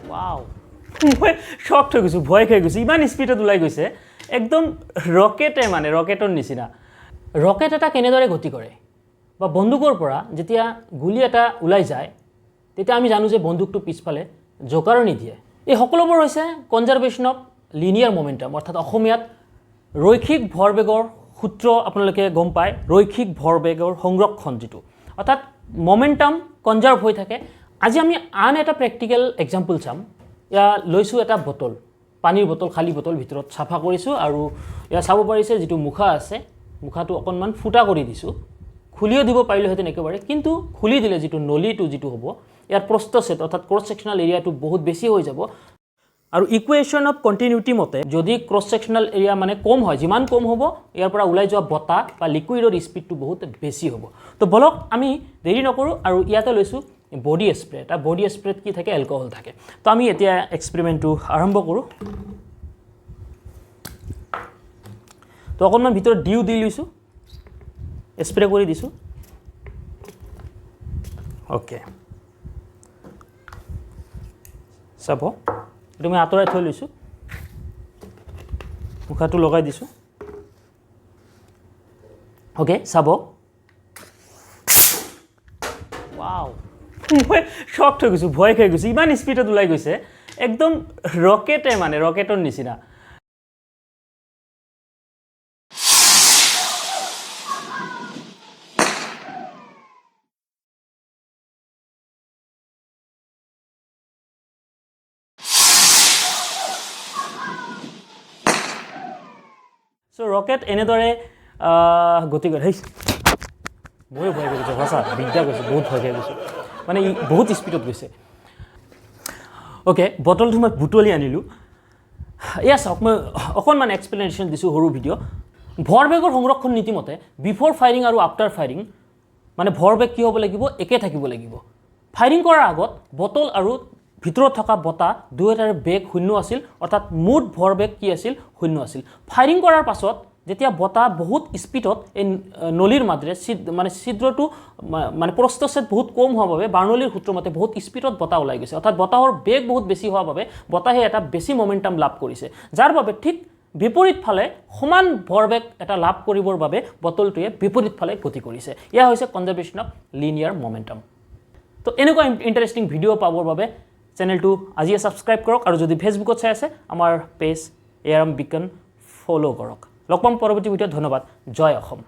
wow মই shocked হৈ গৈছোঁ ভয় খাই গৈছোঁ ইমান স্পীডত ওলাই গৈছে একদম ৰকেটৰ নিচিনা ৰকেট এটা কেনেদৰে গতি কৰে বা বন্দুকৰ পৰা যেতিয়া গুলি এটা ওলাই যায় তেতিয়া আমি জানো যে বন্দুকটো পিছফালে জোকাৰণি দিয়ে এই সকলোবোৰ হৈছে কনজাৰভেশ্যন অফ লিনিয়াৰ মোমেন্টাম অৰ্থাৎ অসমীয়াত ৰৈখিক ভৰবেগৰ সূত্ৰ আপোনালোকে গম পায় ৰৈখিক ভৰবেগৰ সংৰক্ষণ যেটো অৰ্থাৎ মোমেন্টাম কনজাৰ্ভ হৈ থাকে আজি আমি আন এটা প্ৰেক্টিকেল এক্সাম্পল চাম ইয়া লৈছো এটা বটল পানীৰ বটল খালি বটল ভিতৰত সাফা কৰিছো আৰু ইয়া চাব পাৰিছে যেটো মুখা আছে মুখাটো অকনমান ফুটা কৰি দিছো খুলিও দিব পাৰিলে হেতেন একেবাৰে কিন্তু খুলি দিলে যেটো নলিটো যেটো হ'ব ইয়াৰ প্ৰস্থছেদ অৰ্থাৎ ক্ৰছ সেকশনাল এৰিয়াটো বহুত বেছি হৈ যাব আৰু ইকুৱেশ্যন অফ কন্টিনিউটি মতে যদি ক্ৰছ সেকশনাল এৰিয়া মানে কম হয় যিমান কম হ'ব ইয়াৰ পৰা ওলাই যোৱা বতাহ বা লিকুইডৰ স্পিডটো বহুত বেছি হ'ব তো বলক আমি দেৰি নকৰো আৰু ইয়াতে লৈছো বডি স্প্ৰে এটা বডি স্প্ৰেত কি থাকে এলকহল থাকে তো আমি এতিয়া এক্সপেৰিমেন্টটো আৰম্ভ কৰো তো অকনমান ভিতৰত ডিউ দি লৈছো স্প্ৰে কৰি দিছো ওকে চাব তুমি আতৰাই থৈ লৈছো মুখাটো লগাই দিছো ওকে চাব ওয়াও মই শকড হৈ গৈছোঁ ভয় খাই গৈছোঁ ইমান স্পীডত ওলাই গৈছে একদম ৰকেটৰ নিচিনা সো ৰকেট এনেদৰে গতি কৰে মই ভয় কৰিছোঁ ভাষা বিদ্যা কৰিছোঁ বহুত ভয় খাই গৈছোঁ মানে বহুত স্পীডত গৈছে ওকে বটলটো মই বুটলি আনিলোঁ এয়া চাওক মই অকণমান এক্সপ্লেনেশ্যন দিছোঁ সৰু ভিডিঅ' ভৰবেগৰ সংৰক্ষণ নীতিমতে বিফৰ ফায়াৰিং আৰু আফটাৰ ফায়াৰিং মানে ভৰবেগ কি হ'ব লাগিব একে থাকিব লাগিব ফায়াৰিং কৰাৰ আগত বটল আৰু ভিতৰত থকা বতাহ দুয়োটাৰে বেগ শূন্য আছিল অৰ্থাৎ মুঠ ভৰবেগ কি আছিল শূন্য আছিল ফায়াৰিং কৰাৰ পাছত যেতিয়া বতাহ বহুত স্পিডত এই নলীৰ মাজৰে মানে ছিদ্ৰটো মানে প্ৰস্থছেদ বহুত কম হোৱাৰ বাবে বাৰ্নৌলিৰ সূত্ৰ মতে বহুত স্পিডত বতাহ ওলাই গৈছে অৰ্থাৎ বতাহৰ বেগ বহুত বেছি হোৱাৰ বাবে বতাহে এটা বেছি মোমেন্টাম লাভ কৰিছে যাৰ বাবে ঠিক বিপৰীত ফালে সমান ভৰবেগ এটা লাভ কৰিবৰ বাবে বটলটোৱে বিপৰীত ফালে গতি কৰিছে ইয়া হৈছে কনজাৰভেশ্যন অফ লিনিয়াৰ মোমেন্টাম তো এনেকুৱা ইন্টাৰেষ্টিং ভিডিঅ' পাবৰ বাবে চেনেলটো আজিয়ে সাবস্ক্ৰাইব কৰক আৰু যদি ফেসবুকত চাই আছে আমাৰ পেজ এআৰএম বিকন ফলো কৰক লগ পাম পৰৱৰ্তী ভিডিঅ'ত ধন্যবাদ জয় অসম